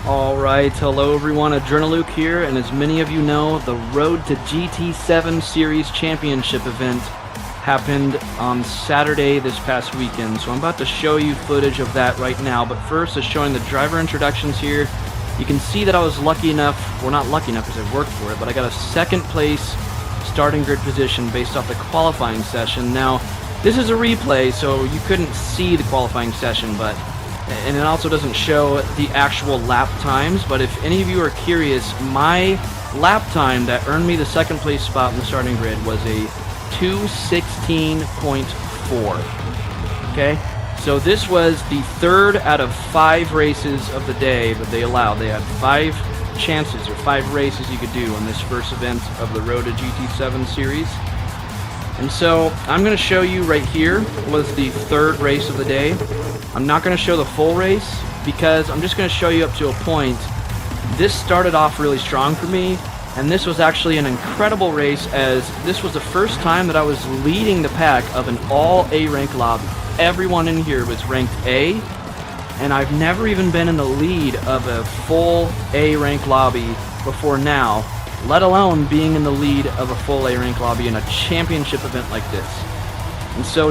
Alright, hello everyone, Adrenaluke here, and as many of you know, the Road to GT7 Series Championship event happened on Saturday this past weekend, so I'm about to show you footage of that right now, but first is showing the driver introductions here. You can see that I was lucky enough, well not lucky enough because I worked for it, but I got a second place starting grid position based off the qualifying session. Now, this is a replay, so you couldn't see the qualifying session, and it also doesn't show the actual lap times, but if any of you are curious, my lap time that earned me the second place spot in the starting grid was a 2:16.4. Okay, so this was the third out of 5 races of the day that they allowed. They had 5 chances or 5 races you could do on this first event of the Road to GT7 series. And so I'm going to show you right here was the third race of the day. I'm not going to show the full race because I'm just going to show you up to a point. This started off really strong for me, and this was actually an incredible race as this was the first time that I was leading the pack of an all A rank lobby. Everyone in here was ranked A, and I've never even been in the lead of a full A rank lobby before now, let alone being in the lead of a full A rank lobby in a championship event like this. And so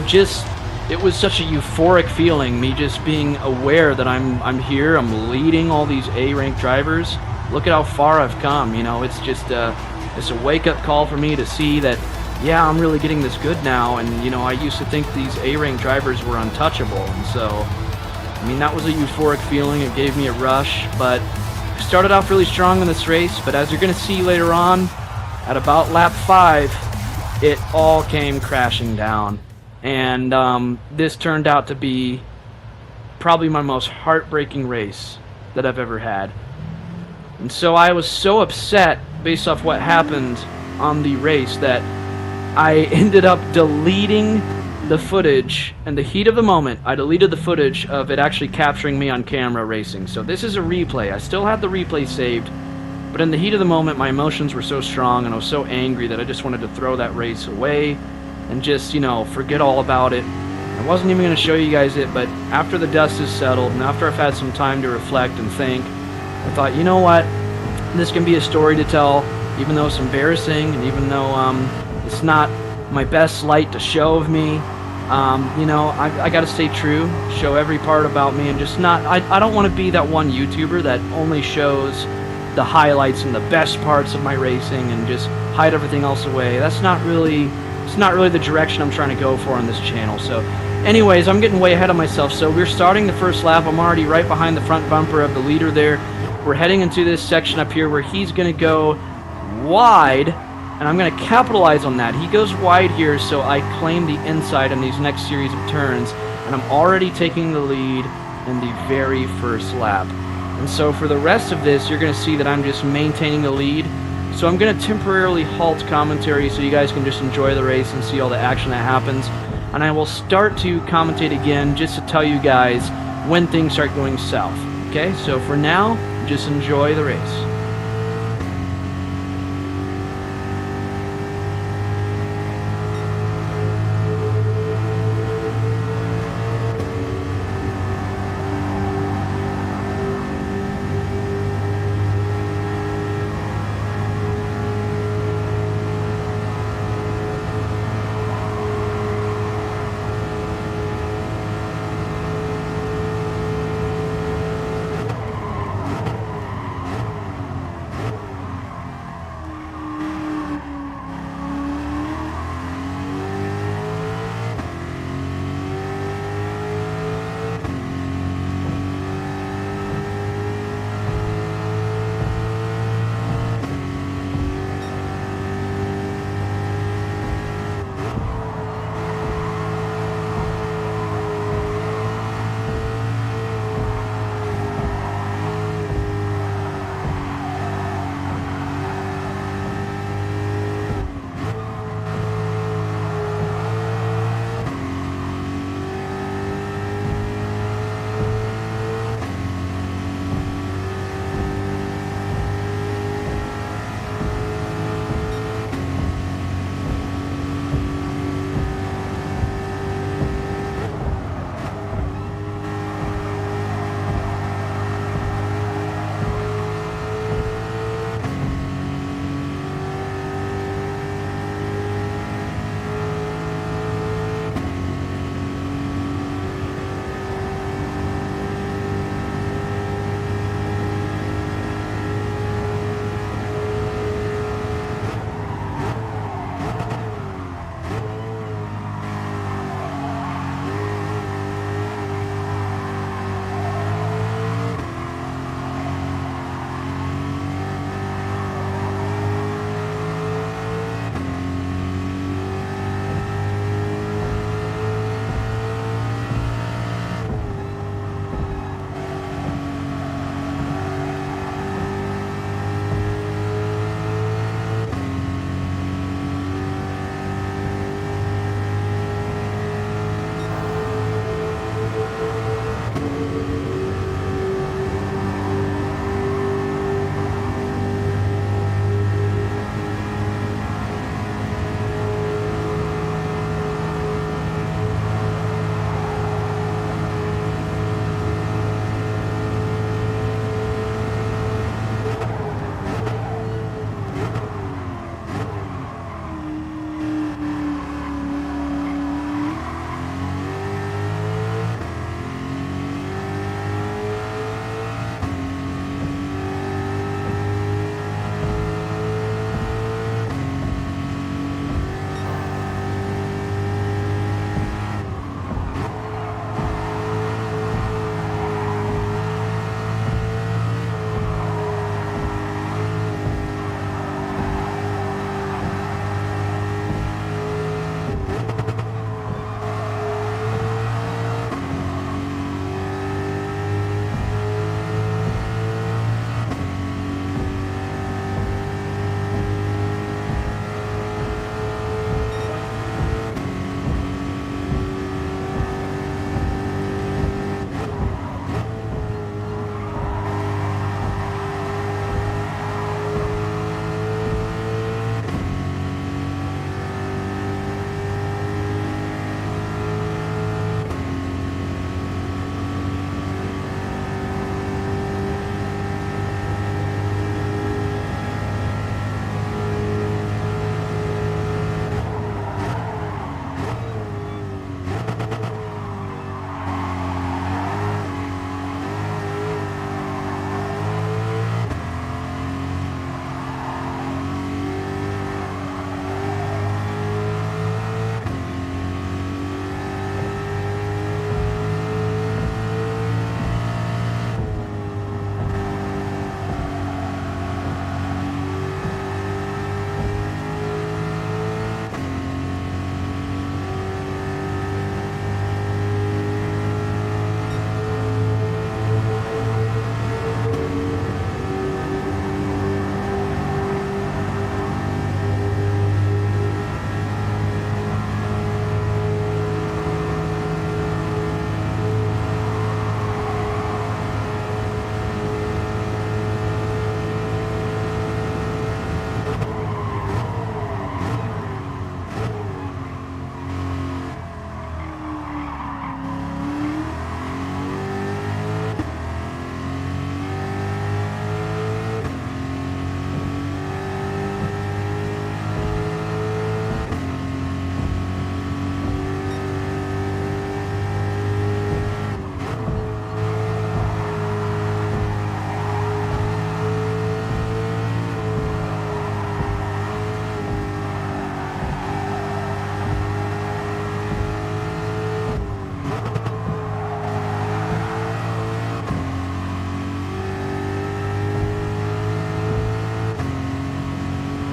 it was such a euphoric feeling, me just being aware that I'm here, I'm leading all these A rank drivers. Look at how far I've come, you know, it's just it's a wake-up call for me to see that, yeah, I'm really getting this good now, and you know, I used to think these A rank drivers were untouchable, and so, I mean, that was a euphoric feeling. It gave me a rush, but started off really strong in this race, but as you're going to see later on, at about lap 5, it all came crashing down. And this turned out to be probably my most heartbreaking race that I've ever had. And so I was so upset based off what happened on the race that I ended up deleting the footage. In the heat of the moment, I deleted the footage of it actually capturing me on camera racing. So this is a replay. I still had the replay saved, but in the heat of the moment, my emotions were so strong and I was so angry that I just wanted to throw that race away and just, you know, forget all about it. I wasn't even going to show you guys it, but after the dust has settled and after I've had some time to reflect and think, I thought, you know what, this can be a story to tell, even though it's embarrassing and even though it's not my best light to show of me. You know, I gotta stay true, show every part about me, and just not, I don't want to be that one YouTuber that only shows the highlights and the best parts of my racing and just hide everything else away. It's not really the direction I'm trying to go for on this channel. So anyways, I'm getting way ahead of myself. So we're starting the first lap. I'm already right behind the front bumper of the leader there. We're heading into this section up here where he's gonna go wide, and I'm going to capitalize on that. He goes wide here, so I claim the inside in these next series of turns, and I'm already taking the lead in the very first lap. And so for the rest of this, you're going to see that I'm just maintaining the lead. So I'm going to temporarily halt commentary so you guys can just enjoy the race and see all the action that happens. And I will start to commentate again just to tell you guys when things start going south. Okay, so for now, just enjoy the race.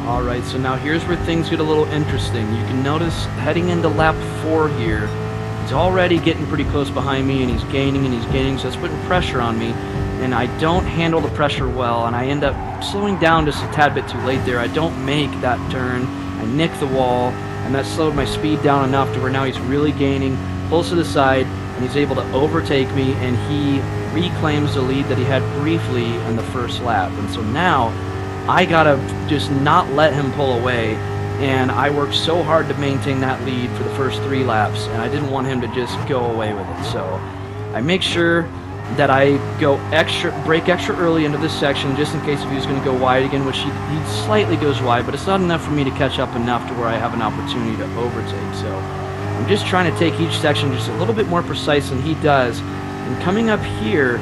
Alright, so now here's where things get a little interesting. You can notice heading into lap 4 here, he's already getting pretty close behind me, and he's gaining, so that's putting pressure on me. And I don't handle the pressure well, and I end up slowing down just a tad bit too late there. I don't make that turn. I nick the wall, and that slowed my speed down enough to where now he's really gaining, pulls to the side, and he's able to overtake me, and he reclaims the lead that he had briefly in the first lap. And so now I gotta just not let him pull away, and I worked so hard to maintain that lead for the first 3 laps, and I didn't want him to just go away with it. So I make sure that I brake extra early into this section just in case if he was going to go wide again, which he slightly goes wide, but it's not enough for me to catch up enough to where I have an opportunity to overtake. So I'm just trying to take each section just a little bit more precise than he does. And coming up here,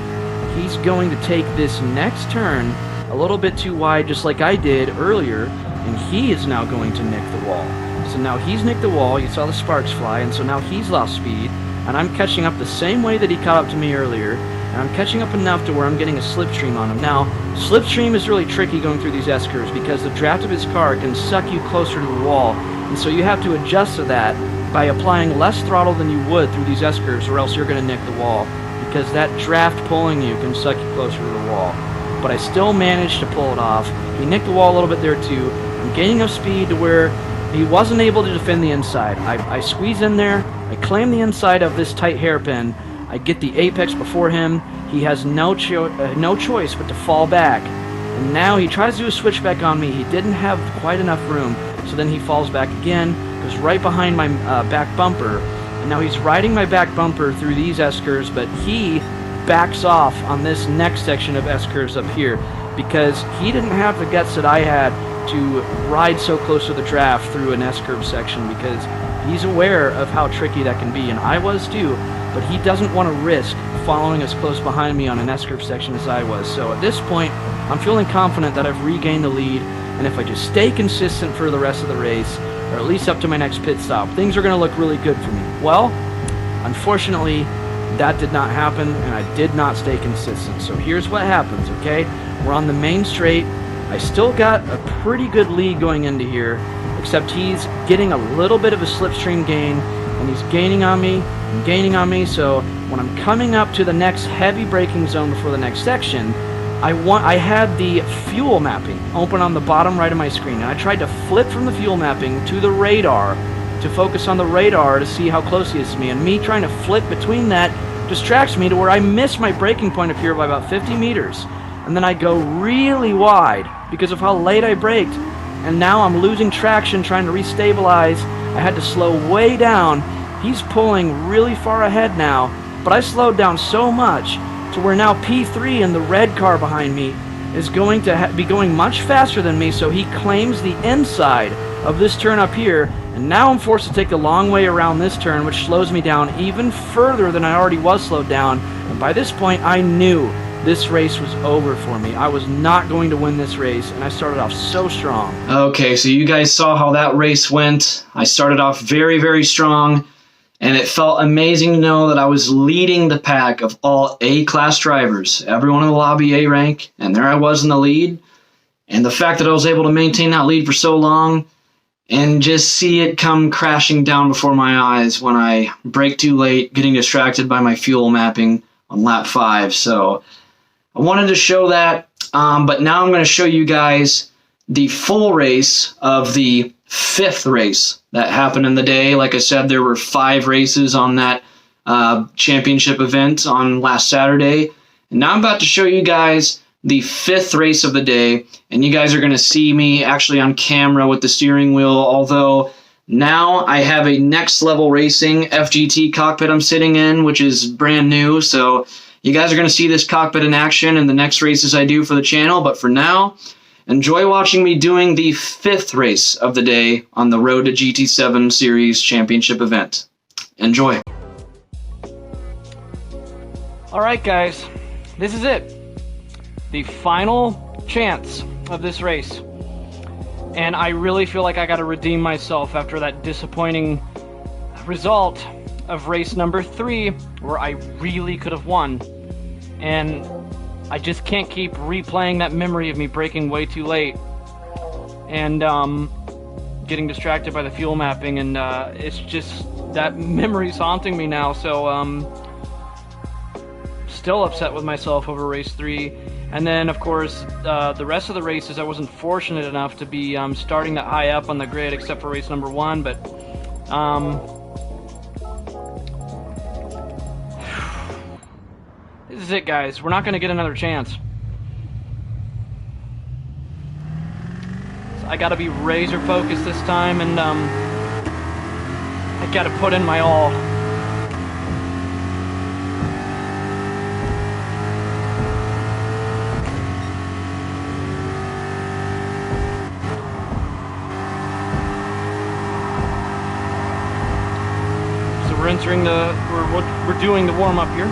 he's going to take this next turn a little bit too wide, just like I did earlier, and he is now going to nick the wall. So now he's nicked the wall, you saw the sparks fly, and so now he's lost speed, and I'm catching up the same way that he caught up to me earlier, and I'm catching up enough to where I'm getting a slipstream on him. Now, slipstream is really tricky going through these S-curves because the draft of his car can suck you closer to the wall, and so you have to adjust to that by applying less throttle than you would through these S-curves, or else you're going to nick the wall, because that draft pulling you can suck you closer to the wall. But I still managed to pull it off. He nicked the wall a little bit there too. I'm gaining up speed to where he wasn't able to defend the inside. I squeeze in there, I claim the inside of this tight hairpin, I get the apex before him. He has no choice but to fall back. And now he tries to do a switchback on me. He didn't have quite enough room, so then he falls back again, goes right behind my back bumper, and now he's riding my back bumper through these S-curves, but he backs off on this next section of S-curves up here because he didn't have the guts that I had to ride so close to the draft through an S-curve section, because he's aware of how tricky that can be, and I was too, but he doesn't want to risk following as close behind me on an S-curve section as I was. So at this point, I'm feeling confident that I've regained the lead, and if I just stay consistent for the rest of the race, or at least up to my next pit stop, things are going to look really good for me. Well, unfortunately, that did not happen, and I did not stay consistent. So here's what happens, okay? We're on the main straight. I still got a pretty good lead going into here, except he's getting a little bit of a slipstream gain, and he's gaining on me, and gaining on me. So when I'm coming up to the next heavy braking zone before the next section, I had the fuel mapping open on the bottom right of my screen, and I tried to flip from the fuel mapping to the radar to focus on the radar to see how close he is to me, and me trying to flip between that distracts me to where I miss my braking point up here by about 50 meters, and then I go really wide because of how late I braked, and now I'm losing traction trying to restabilize. I had to slow way down. He's pulling really far ahead now, but I slowed down so much to where now P3 in the red car behind me is going to be going much faster than me, so he claims the inside of this turn up here, and now I'm forced to take the long way around this turn, which slows me down even further than I already was slowed down. And by this point, I knew this race was over for me. I was not going to win this race, and I started off so strong. Okay, so you guys saw how that race went. I started off very, very strong, and it felt amazing to know that I was leading the pack of all A-class drivers, everyone in the lobby A rank, and there I was in the lead. And the fact that I was able to maintain that lead for so long and just see it come crashing down before my eyes when I brake too late, getting distracted by my fuel mapping on lap 5. So I wanted to show that, but now I'm going to show you guys the full race of the 5th race that happened in the day. Like I said, there were 5 races on that championship event on last Saturday. And now I'm about to show you guys the 5th race of the day, and you guys are going to see me actually on camera with the steering wheel, although now I have a Next Level Racing FGT cockpit I'm sitting in, which is brand new, so you guys are going to see this cockpit in action in the next races I do for the channel. But for now, enjoy watching me doing the 5th race of the day on the Road to GT7 Series Championship event. Enjoy. Alright guys, this is it. The final chance of this race. And I really feel like I got to redeem myself after that disappointing result of race number 3, where I really could have won. And I just can't keep replaying that memory of me braking way too late. and getting distracted by the fuel mapping, and it's just that memory's haunting me now. So still upset with myself over race 3. And then, of course, the rest of the races, I wasn't fortunate enough to be starting that high up on the grid, except for race number 1. But this is it, guys. We're not going to get another chance. So I got to be razor focused this time, and I got to put in my all. We're entering we're doing the warm-up here.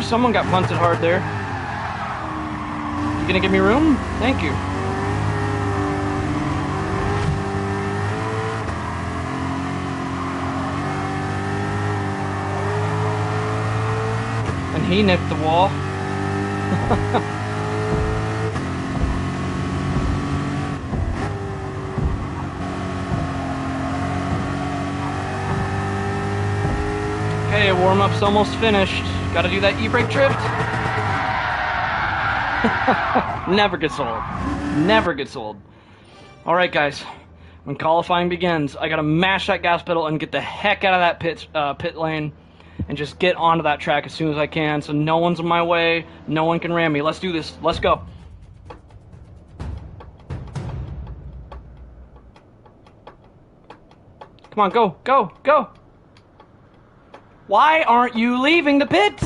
Someone got punted hard there. You gonna give me room? Thank you. And he nipped the wall. Okay, warm-up's almost finished. Gotta do that e-brake drift. Never gets old. Never gets old. Alright, guys. When qualifying begins, I gotta mash that gas pedal and get the heck out of that pit lane and just get onto that track as soon as I can so no one's in my way, no one can ram me. Let's do this. Let's go. Come on, go, go, go. Why aren't you leaving the pits?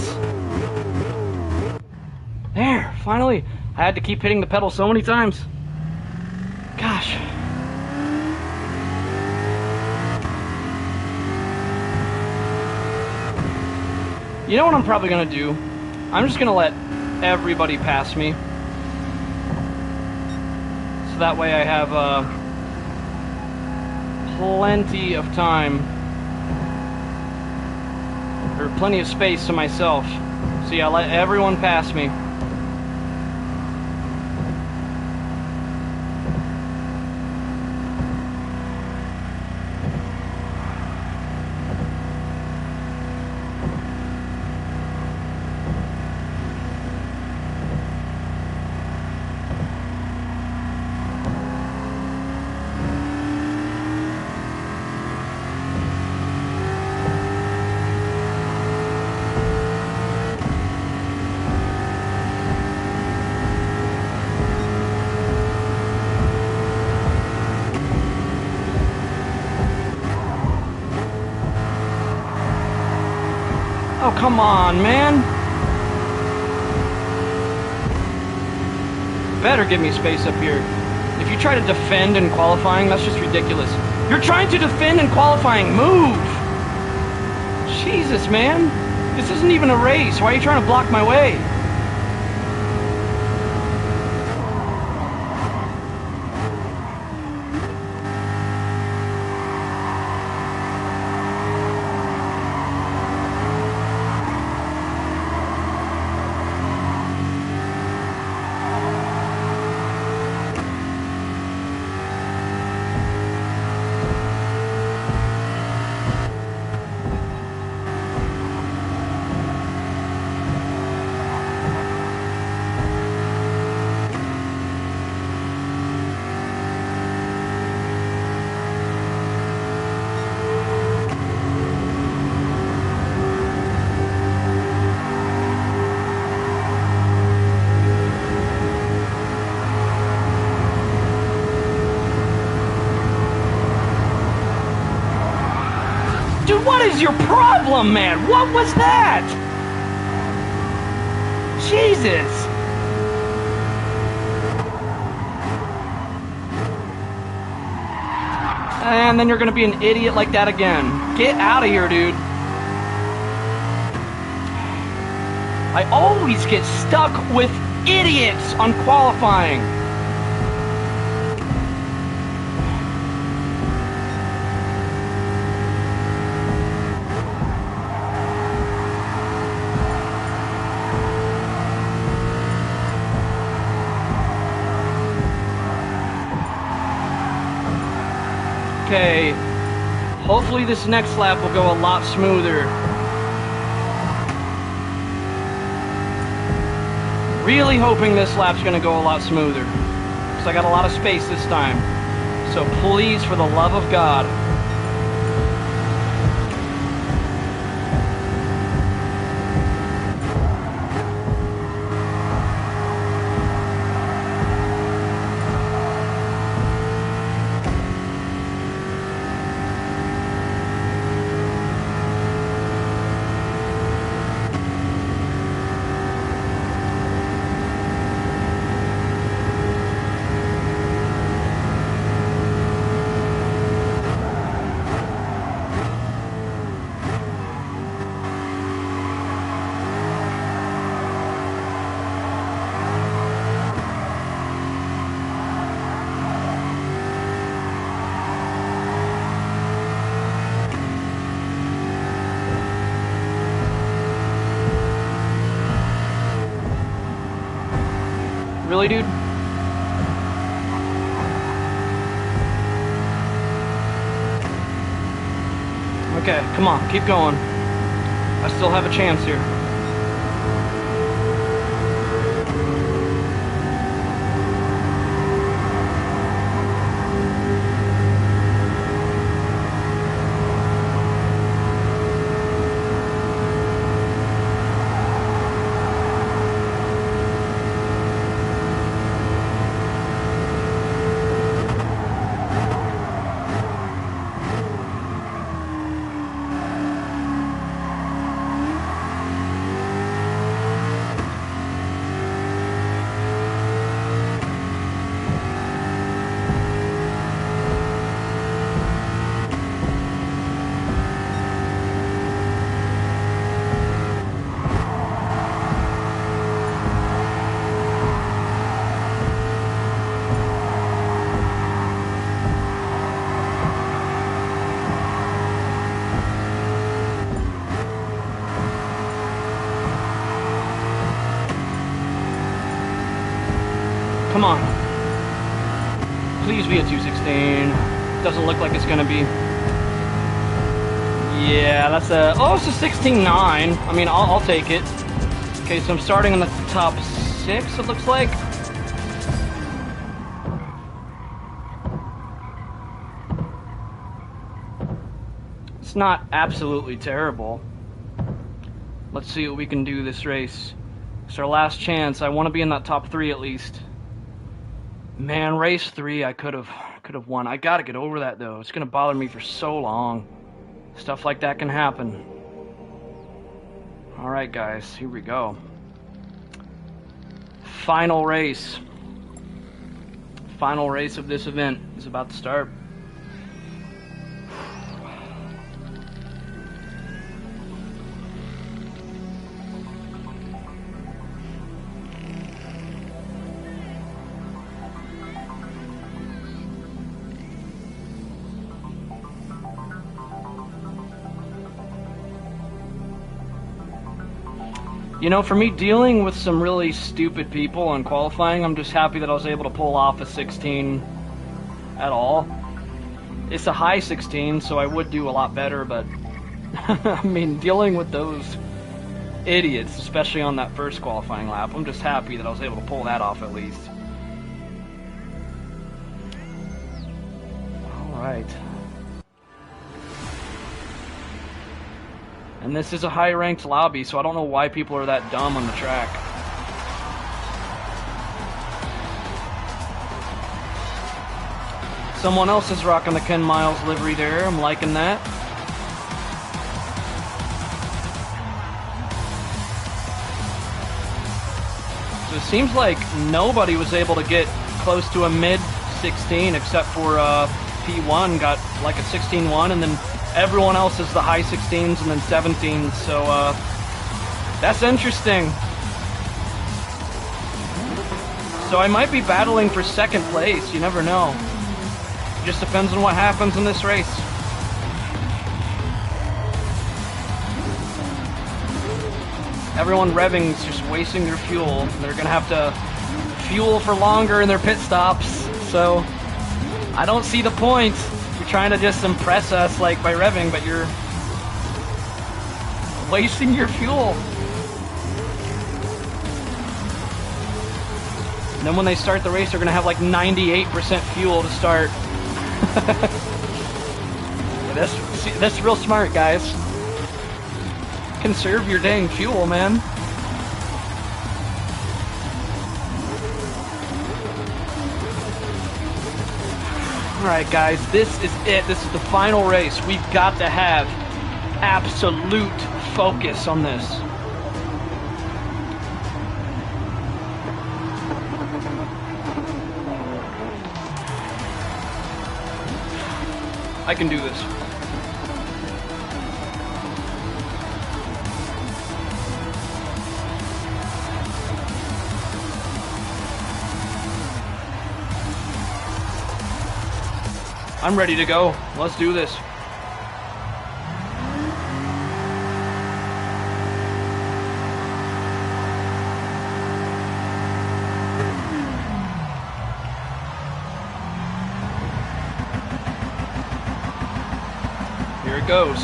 There, finally. I had to keep hitting the pedal so many times. Gosh. You know what I'm probably gonna do? I'm just gonna let everybody pass me. So that way I have plenty of time. Or plenty of space to myself. So yeah, let everyone pass me. Oh, come on, man. Better give me space up here. If you try to defend in qualifying, that's just ridiculous. You're trying to defend in qualifying. Move! Jesus, man. This isn't even a race. Why are you trying to block my way? What is your problem, man? What was that? Jesus. And then you're gonna be an idiot like that again. Get out of here, dude. I always get stuck with idiots on qualifying. Okay, hopefully this next lap will go a lot smoother. Really hoping this lap's gonna go a lot smoother, because I got a lot of space this time. So please, for the love of God. Really, dude? Okay, come on, keep going. I still have a chance here. Come on. Please be a 216. Doesn't look like it's gonna be. Yeah, that's a... Oh, it's a 16.9. I mean, I'll take it. Okay, so I'm starting in the top 6, it looks like. It's not absolutely terrible. Let's see what we can do this race. It's our last chance. I want to be in that top 3 at least. Man, race 3, I could have won. I gotta get over that though. It's gonna bother me for so long. Stuff like that can happen. All right, guys, here we go. Final race. Final race of this event is about to start. You know, for me, dealing with some really stupid people on qualifying, I'm just happy that I was able to pull off a 16 at all. It's a high 16, so I would do a lot better, but I mean, dealing with those idiots, especially on that first qualifying lap, I'm just happy that I was able to pull that off at least. All right. And this is a high-ranked lobby, so I don't know why people are that dumb on the track. Someone else is rocking the Ken Miles livery there. I'm liking that. So it seems like nobody was able to get close to a mid 16 except for P1 got like a 16.1, and then everyone else is the high 16s and then 17s. So that's interesting. So I might be battling for second place. You never know. Just depends on what happens in this race. Everyone revving is just wasting their fuel. They're gonna have to fuel for longer in their pit stops. So I don't see the point. You're trying to just impress us like by revving, but you're wasting your fuel. And then when they start the race, they're gonna have like 98% fuel to start. That's real smart, guys. Conserve your dang fuel, man. Alright guys, this is it. This is the final race. We've got to have absolute focus on this. I can do this. I'm ready to go. Let's do this. Here it goes.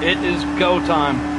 It is go time.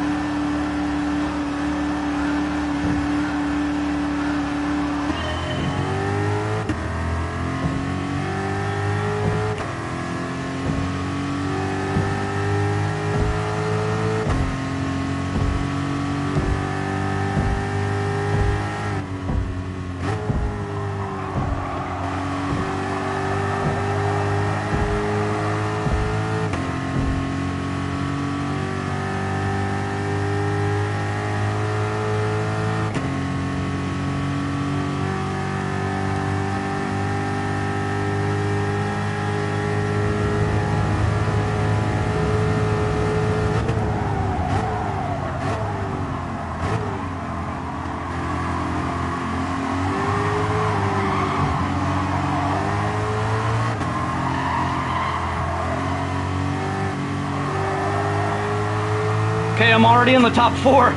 Okay, I'm already in the top 4.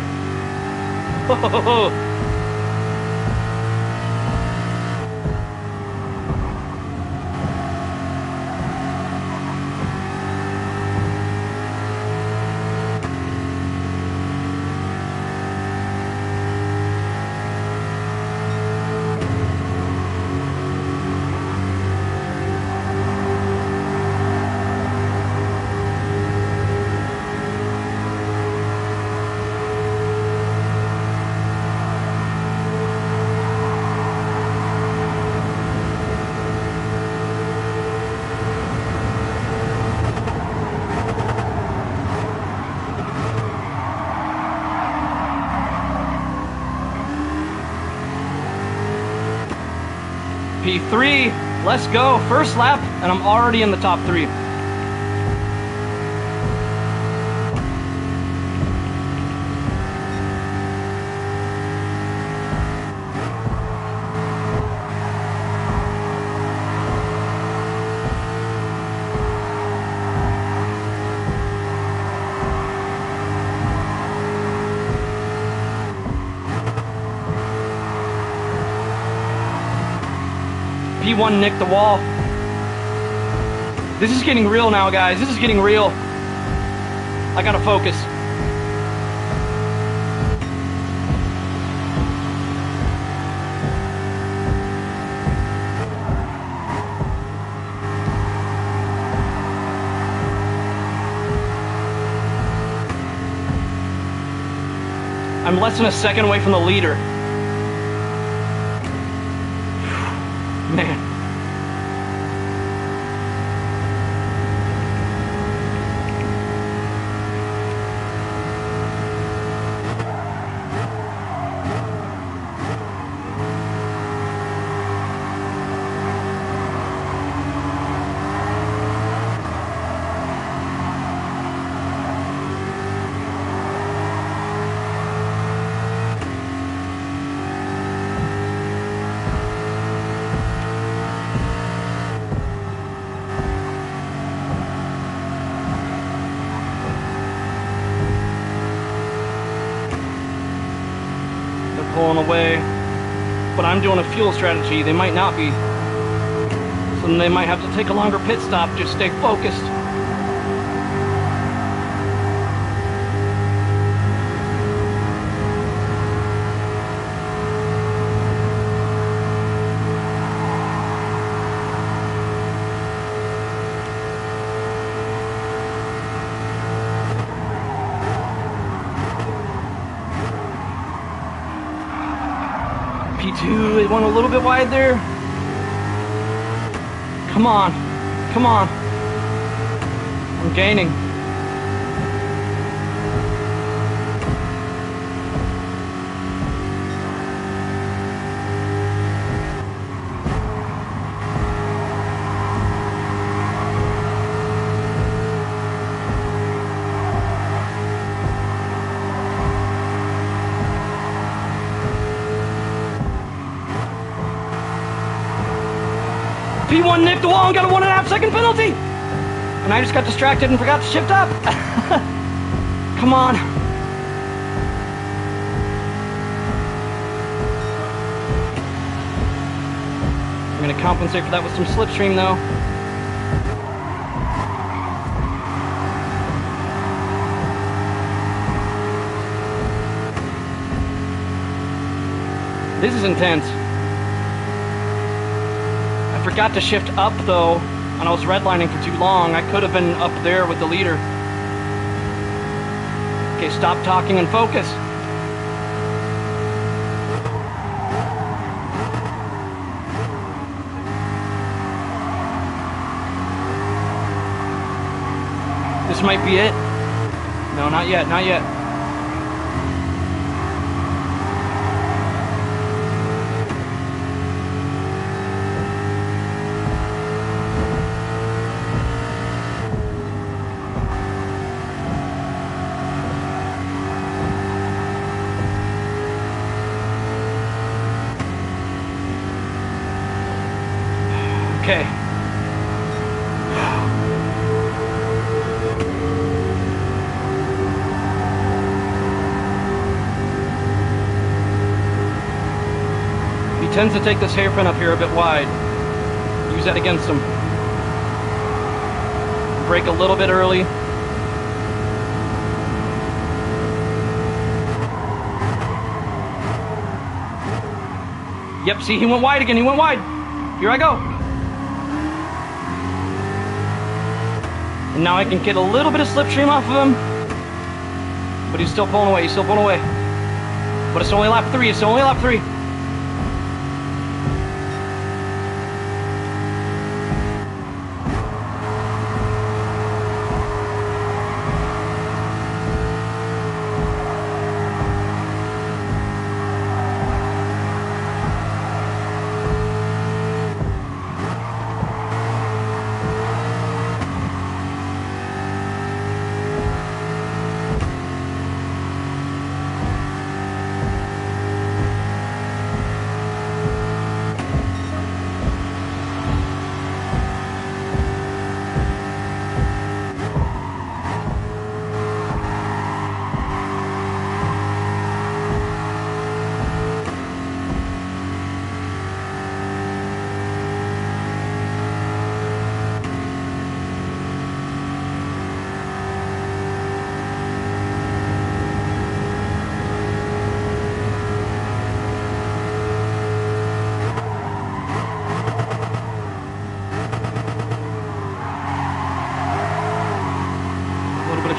P3, let's go. First lap, and I'm already in the top 3. P1 nicked the wall. This is getting real now, guys. This is getting real. I gotta focus. I'm less than a second away from the leader. Man. pulling away. But I'm doing a fuel strategy. They might not be. So then they might have to take a longer pit stop. Just stay focused. P2, it went a little bit wide there. Come on, come on. I'm gaining. P1 nicked the wall and got a 1.5 second penalty! And I just got distracted and forgot to shift up. Come on. I'm gonna compensate for that with some slipstream though. This is intense. I forgot to shift up though, and I was redlining for too long. I could have been up there with the leader. Okay, stop talking and focus. This might be it. No, not yet, not yet. Okay. He tends to take this hairpin up here a bit wide. Use that against him. Brake a little bit early. Yep, see, he went wide again. He went wide. Here I go. And now I can get a little bit of slipstream off of him. But he's still pulling away. He's still pulling away. But it's only lap 3. It's only lap 3.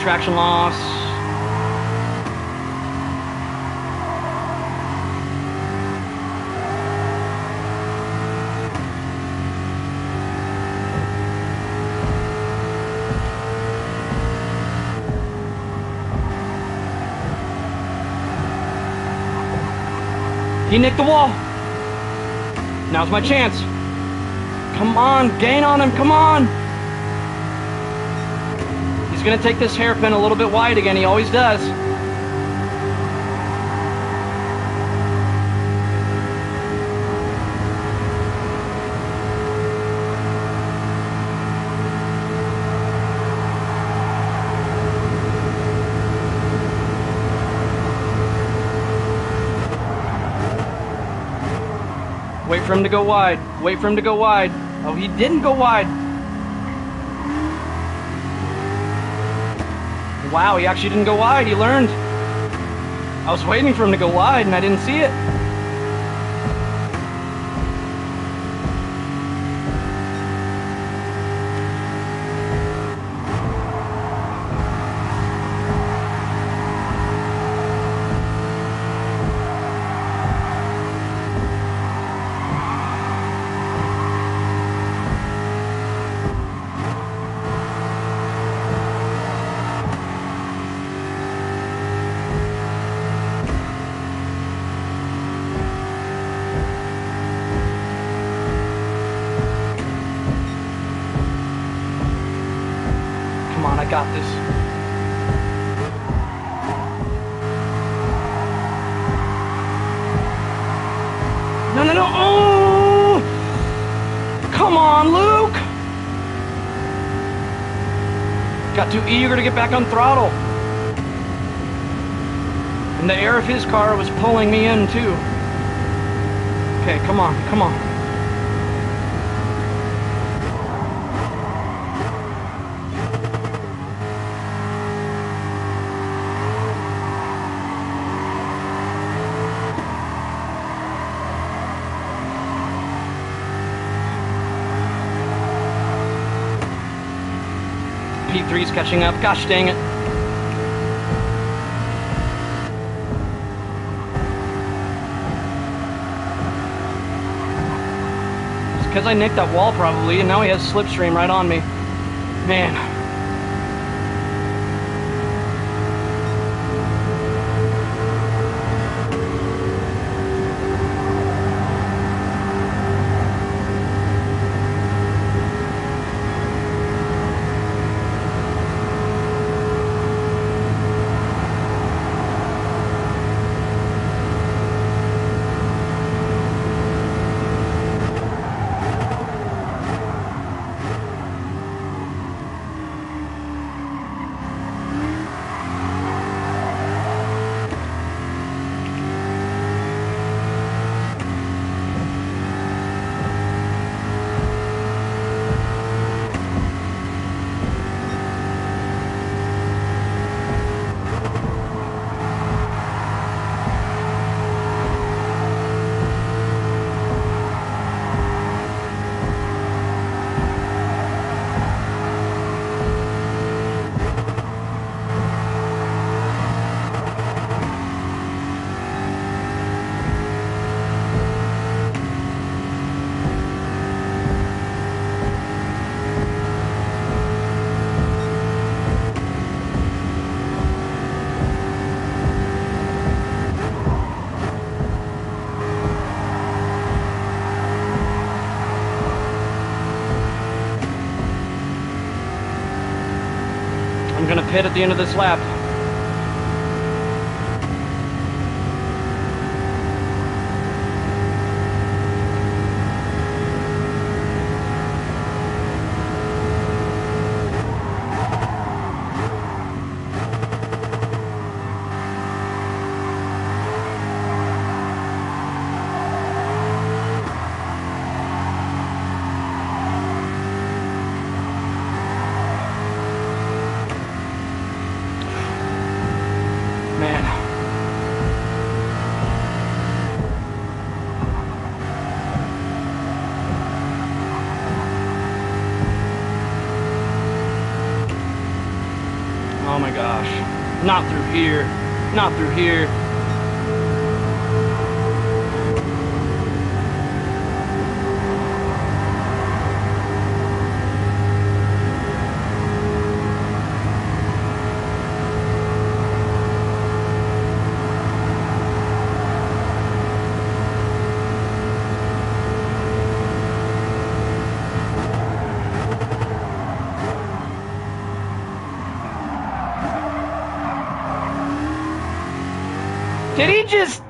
Traction loss. He nicked the wall. Now's my chance. Come on, gain on him, come on. He's gonna take this hairpin a little bit wide again, he always does. Wait for him to go wide. Wait for him to go wide. Oh, he didn't go wide. Wow, he actually didn't go wide. He learned. I was waiting for him to go wide and I didn't see it. Come on, I got this. No, no, no. Oh! Come on, Luke! Got too eager to get back on throttle. And the air of his car was pulling me in, too. Okay, come on, come on. P3's catching up. Gosh dang it. It's because I nicked that wall probably, and now he has slipstream right on me. Man. I'm gonna pit at the end of this lap. Man. Oh my gosh. Not through here. Not through here. Did he just...